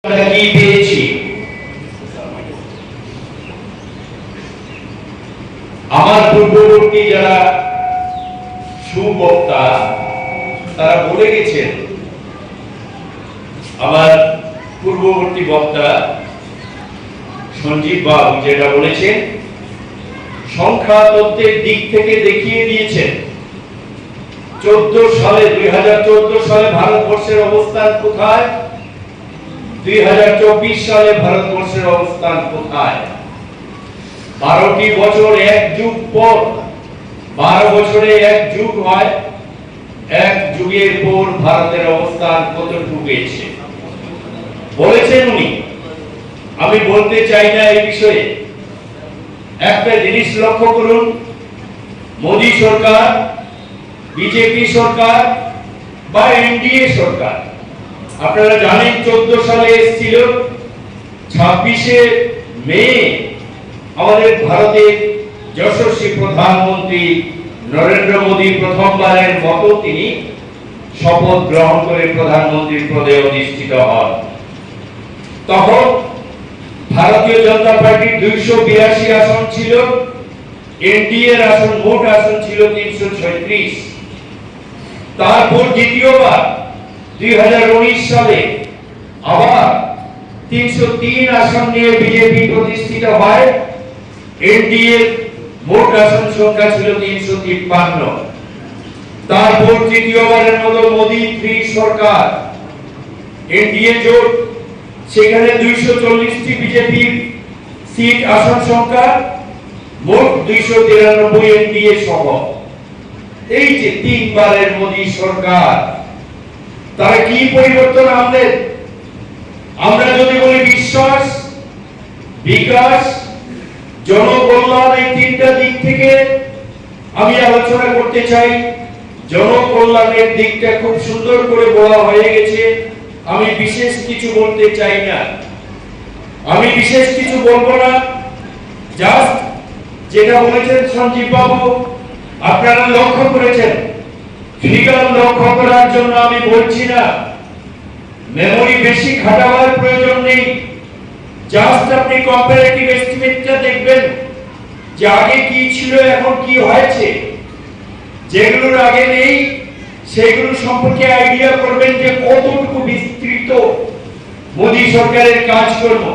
কি পেয়েছি। আমার পূর্ববর্তী যারা সুবক্তা তারা বলে গেছেন, আমার পূর্ববর্তী বক্তা সঞ্জীব বাবু যেটা বলেছেন, সংখ্যা তত্ত্বের দিক থেকে দেখিয়ে দিয়েছেন 2014 সালে ভারতবর্ষের অবস্থান কোথায়, 2024 সালে ভারতবর্ষের অবস্থান কোথায়। 12টি বছর এক যুগ পর, 12 বছরে এক যুগ হয়, এক যুগের পর ভারতের অবস্থান কতটুকু হয়েছে বলেছেন উনি। আমি বলতে চাই না এই বিষয়ে। একটা জিনিস লক্ষ্য করুন, মোদী সরকার, বিজেপি সরকার বা এনডিএ সরকার, আপনারা জানেন 14 সালে এসেছিল, 26শে মে আমাদের ভারতের যশস্বী প্রধানমন্ত্রী নরেন্দ্র মোদী প্রথমবারের মতো তিনি শপথ গ্রহণ করে প্রধানমন্ত্রীর পদে অধিষ্ঠিত হন। তখন ভারতীয় জনতা পার্টির 282 আসন ছিল, এনডিএর আসন মোট আসন ছিল 336। তারপর দ্বিতীয়বার 2019 সালে আবার 303 আসন নিয়ে বিজেপি প্রতিষ্ঠিত হয়, এনডিএর মোট আসন সংখ্যা ছিল 353। তারপর তৃতীয়বারের মতো মোদী 3 সরকার, এনডিএ জোট, সেখানে 240টি বিজেপির সিট আসন সংখ্যা, মোট 293 এনডিএ সহ। এই যে তিনবারের মোদী সরকার, তারা কি পরিবর্তন আনলেন? আমরা যদি বলি বিশ্বাস, বিকাশ, জনকল্যাণ, এই তিনটা দিক থেকে আমি আলোচনা করতে চাই। জনকল্যাণের দিকটা খুব সুন্দর করে বলা হয়ে গেছে, আমি বিশেষ কিছু বলতে চাই না, আমি বিশেষ কিছু বলবো না। জাস্ট যেটা বলেছেন সঞ্জীব বাবু, আপনারা লক্ষ্য করেছেন, ফিগার লক্ষ্য করার জন্য আমি বলছি না, মেমোরি বেশি খাটাবার প্রয়োজন নেই। জাস্ট আপনি কম্পারেটিভ এস্টিমেটটা দেখবেন যে আগে কি ছিল এখন কি হয়েছে, যেগুলোর আগে নেই সেগুলো সম্পর্কে আইডিয়া করবেন যে কতটুকু বিস্তৃত মোদী সরকারের কাজকর্ম।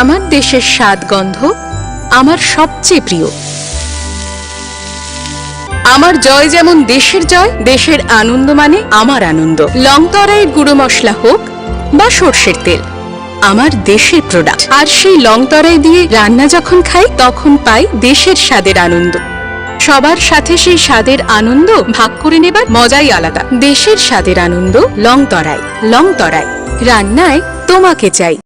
আমার দেশের স্বাদ গন্ধ আমার সবচেয়ে প্রিয়। আমার জয় যেমন দেশের জয়, দেশের আনন্দ মানে আমার আনন্দ। লংতরাইয়ের গুঁড়ো মশলা হোক বা সর্ষের তেল, আমার দেশের প্রোডাক্ট। আর সেই লংতরাই দিয়ে রান্না যখন খাই তখন পাই দেশের স্বাদের আনন্দ। সবার সাথে সেই স্বাদের আনন্দ ভাগ করে নেবার মজাই আলাদা। দেশের স্বাদের আনন্দ লংতরাই। লংতরাই, রান্নায় তোমাকে চাই।